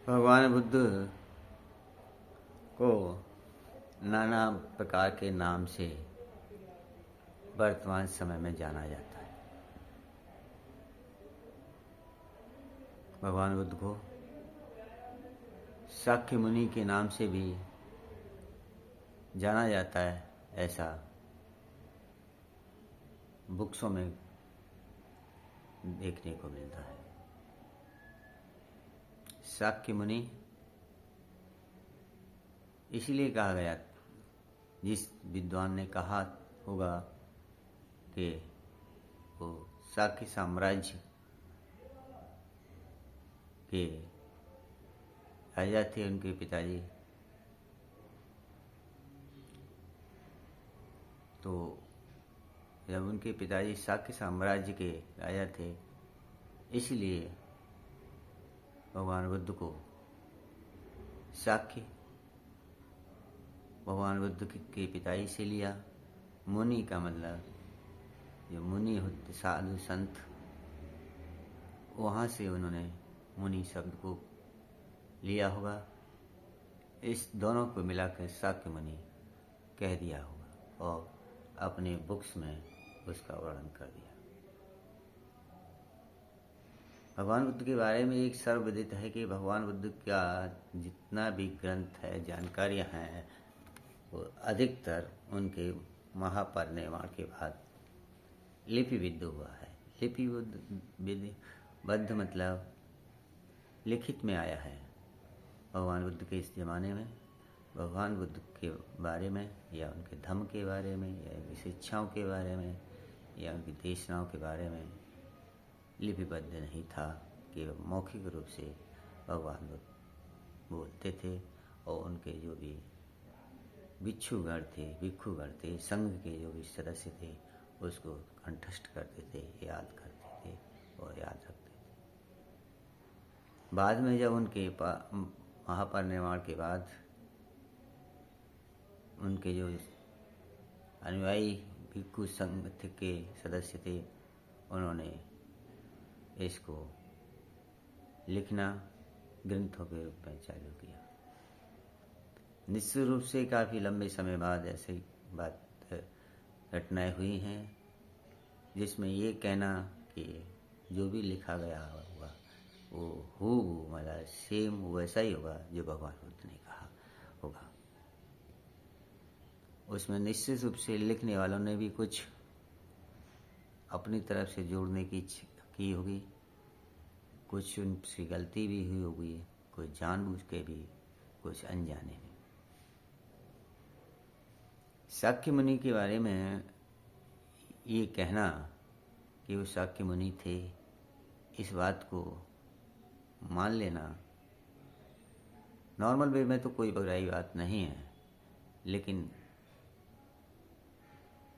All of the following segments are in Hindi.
भगवान बुद्ध को नाना प्रकार के नाम से वर्तमान समय में जाना जाता है। भगवान बुद्ध को शाक्य मुनि के नाम से भी जाना जाता है, ऐसा बुक्सों में देखने को मिलता है। शाक्य मुनि इसलिए कहा गया, जिस विद्वान ने कहा होगा कि वो शाक्य साम्राज्य के राजा थे, उनके पिताजी, तो जब उनके पिताजी शाक्य साम्राज्य के राजा थे, इसलिए भगवान बुद्ध को शाक्य भगवान बुद्ध के पिताजी से लिया। मुनि का मतलब जो मुनि होते साधु संत, वहाँ से उन्होंने मुनि शब्द को लिया होगा। इस दोनों को मिलाकर शाक्य मुनि कह दिया होगा और अपने बुक्स में उसका वर्णन कर दिया। भगवान बुद्ध के बारे में एक सर्वविदित है कि भगवान बुद्ध का जितना भी ग्रंथ है, जानकारियाँ हैं, वो अधिकतर उनके महापरिनिर्वाण के बाद लिपिबद्ध हुआ है। लिपिबद्ध मतलब लिखित में आया है। भगवान बुद्ध के इस ज़माने में भगवान बुद्ध के बारे में या उनके धम्म के बारे में या उनकी शिक्षाओं के बारे में या उनकी देशनाओं के बारे में लिपिबद्ध नहीं था कि मौखिक रूप से भगवान बुद्ध बोलते थे और उनके जो भी भिक्षुगण थे, संघ के जो भी सदस्य थे, उसको कंठस्थ करते थे, याद करते थे और याद रखते थे। बाद में जब उनके महापरिनिर्वाण के बाद उनके जो अनुयायी भिक्षु संघ के सदस्य थे, उन्होंने इसको लिखना ग्रंथों के रूप में चालू किया। निश्चित रूप से काफ़ी लंबे समय बाद ऐसी घटनाएं हुई हैं जिसमें ये कहना कि जो भी लिखा गया होगा वो मतलब सेम वैसा ही होगा जो भगवान बुद्ध ने कहा होगा। उसमें निश्चित रूप से लिखने वालों ने भी कुछ अपनी तरफ से जोड़ने की होगी, कुछ उनसे गलती भी हुई होगी, कुछ जानबूझ के भी, कुछ अनजाने में। शाक्य मुनि के बारे में ये कहना कि वो शाक्य मुनि थे, इस बात को मान लेना नॉर्मल वे में तो कोई बुराई बात नहीं है, लेकिन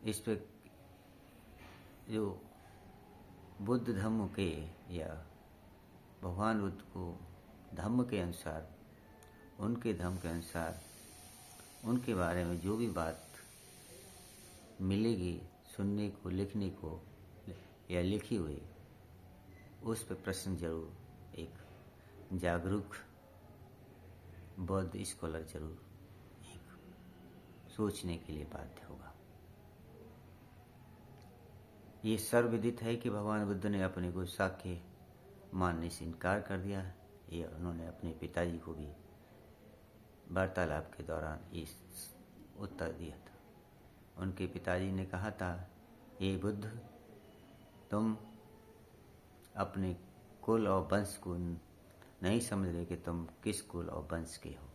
इस पे जो बुद्ध धम्म के या भगवान बुद्ध को धम्म के अनुसार, उनके धम्म के अनुसार उनके बारे में जो भी बात मिलेगी सुनने को, लिखने को या लिखी हुई, उस पर प्रश्न जरूर एक जागरूक बौद्ध स्कॉलर जरूर एक सोचने के लिए बाध्य होगा। ये सर्वविदित है कि भगवान बुद्ध ने अपने को शाक्य मानने से इनकार कर दिया। ये उन्होंने अपने पिताजी को भी वार्तालाप के दौरान इस उत्तर दिया था। उनके पिताजी ने कहा था, ये बुद्ध, तुम अपने कुल और वंश को नहीं समझ रहे कि तुम किस कुल और वंश के हो।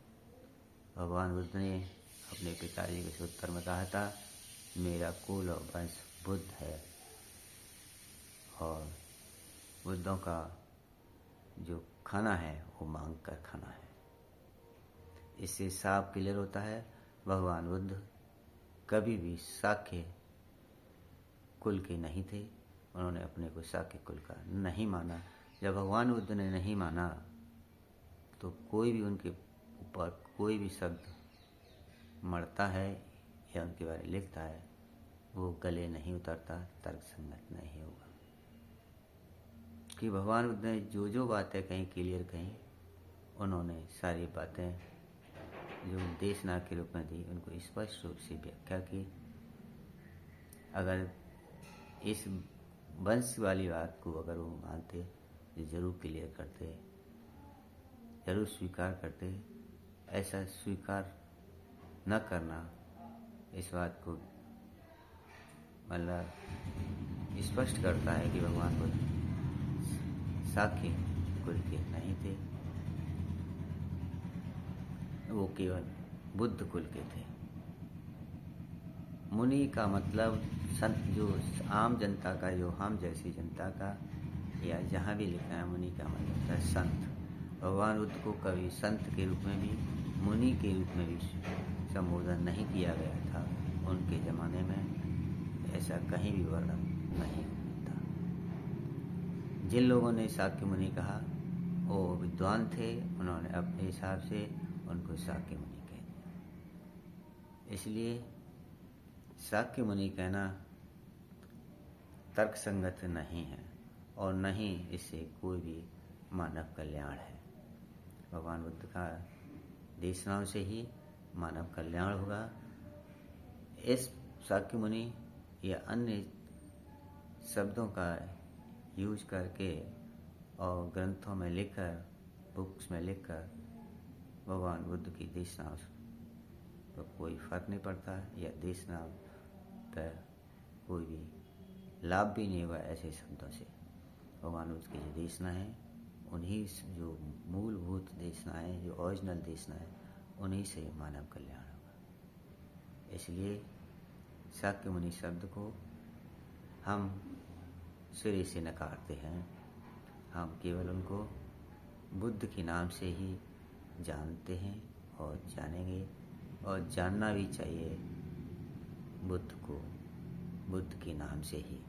भगवान बुद्ध ने अपने पिताजी के उत्तर में कहा था, मेरा कुल और वंश बुद्ध है और बुद्धों का जो खाना है वो मांग कर खाना है। इससे साफ क्लियर होता है भगवान बुद्ध कभी भी शाक्य कुल के नहीं थे। उन्होंने अपने को शाक्य कुल का नहीं माना। जब भगवान बुद्ध ने नहीं माना तो कोई भी उनके ऊपर कोई भी शब्द मरता है या उनके बारे में लिखता है, वो गले नहीं उतरता, तर्कसंगत नहीं होगा। कि भगवान बुद्ध ने जो बातें कहीं क्लियर कहीं, उन्होंने सारी बातें जो देशना के रूप में दी उनको स्पष्ट रूप से व्याख्या की। अगर इस वंश वाली बात को अगर वो मानते तो जरूर क्लियर करते, जरूर स्वीकार करते। ऐसा स्वीकार न करना इस बात को मतलब स्पष्ट करता है कि भगवान बुद्ध शाक्य कुल के नहीं थे, वो केवल बुद्ध कुल के थे। मुनि का मतलब संत, जो आम जनता का, जो हम जैसी जनता का, या जहाँ भी लिखा है मुनि का मतलब है संत। भगवान बुद्ध को कभी संत के रूप में भी, मुनि के रूप में भी संबोधन नहीं किया गया था। उनके ज़माने में ऐसा कहीं भी वर्णन नहीं था। जिन लोगों ने शाक्य मुनि कहा वो विद्वान थे, उन्होंने अपने हिसाब से उनको शाक्य मुनि कह दिया। इसलिए शाक्य मुनि कहना तर्कसंगत नहीं है और न ही इससे कोई भी मानव कल्याण है। भगवान बुद्ध का देशनाओं से ही मानव कल्याण होगा। इस शाक्य मुनि या अन्य शब्दों का यूज करके और ग्रंथों में लिखकर, बुक्स में लिखकर भगवान बुद्ध की देशनाओं पर कोई फर्क नहीं पड़ता, या देशनाओं पर कोई भी लाभ भी नहीं होगा ऐसे शब्दों से। भगवान बुद्ध की जो देशना है, उन्हीं जो मूलभूत देशना है, जो ओरिजिनल देशना है, उन्हीं से मानव कल्याण होगा। इसलिए शाक्य मुनि शब्द को हम सिरे से नकारते हैं। हम केवल उनको बुद्ध के नाम से ही जानते हैं और जानेंगे, और जानना भी चाहिए बुद्ध को बुद्ध के नाम से ही,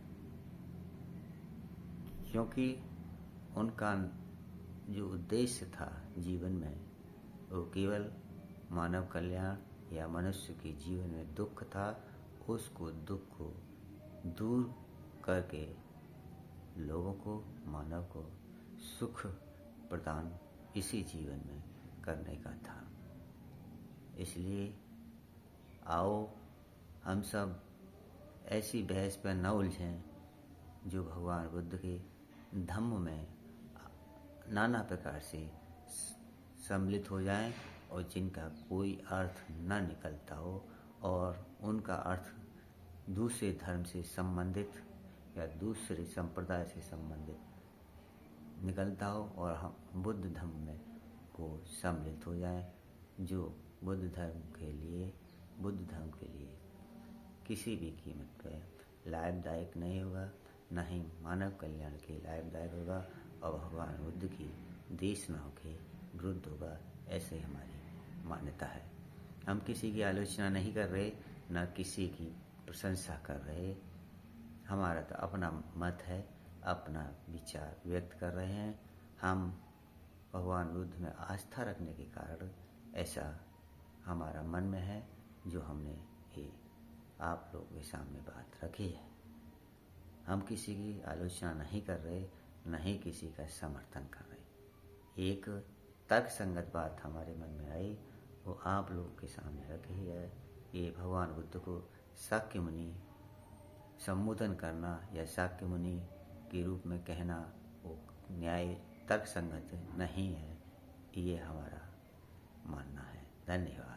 क्योंकि उनका जो उद्देश्य था जीवन में वो केवल मानव कल्याण या मनुष्य के जीवन में दुख था, उसको दुख को दूर करके लोगों को, मानव को सुख प्रदान इसी जीवन में करने का था। इसलिए आओ हम सब ऐसी बहस पर न उलझें जो भगवान बुद्ध के धम्म में नाना प्रकार से सम्मिलित हो जाएं और जिनका कोई अर्थ न निकलता हो, और उनका अर्थ दूसरे धर्म से संबंधित या दूसरे संप्रदाय से संबंधित निकलता हो, और हम बुद्ध धर्म में वो सम्मिलित हो जाएं, जो बुद्ध धर्म के लिए किसी भी कीमत पर लाभदायक नहीं होगा, न ही मानव कल्याण के लाभदायक होगा, और भगवान बुद्ध की देशनाओं के विरुद्ध होगा। ऐसे हमारी मान्यता है। हम किसी की आलोचना नहीं कर रहे, न किसी की प्रशंसा कर रहे। हमारा तो अपना मत है, अपना विचार व्यक्त कर रहे हैं। हम भगवान बुद्ध में आस्था रखने के कारण ऐसा हमारा मन में है, जो हमने ये आप लोगों के सामने बात रखी है। हम किसी की आलोचना नहीं कर रहे, न ही किसी का समर्थन कर रहे। एक तर्कसंगत बात हमारे मन में आई, वो आप लोगों के सामने रखी है। ये भगवान बुद्ध को शाक्य मुनि संबोधन करना या शाक्य मुनि के रूप में कहना वो न्याय तर्कसंगत नहीं है, ये हमारा मानना है। धन्यवाद।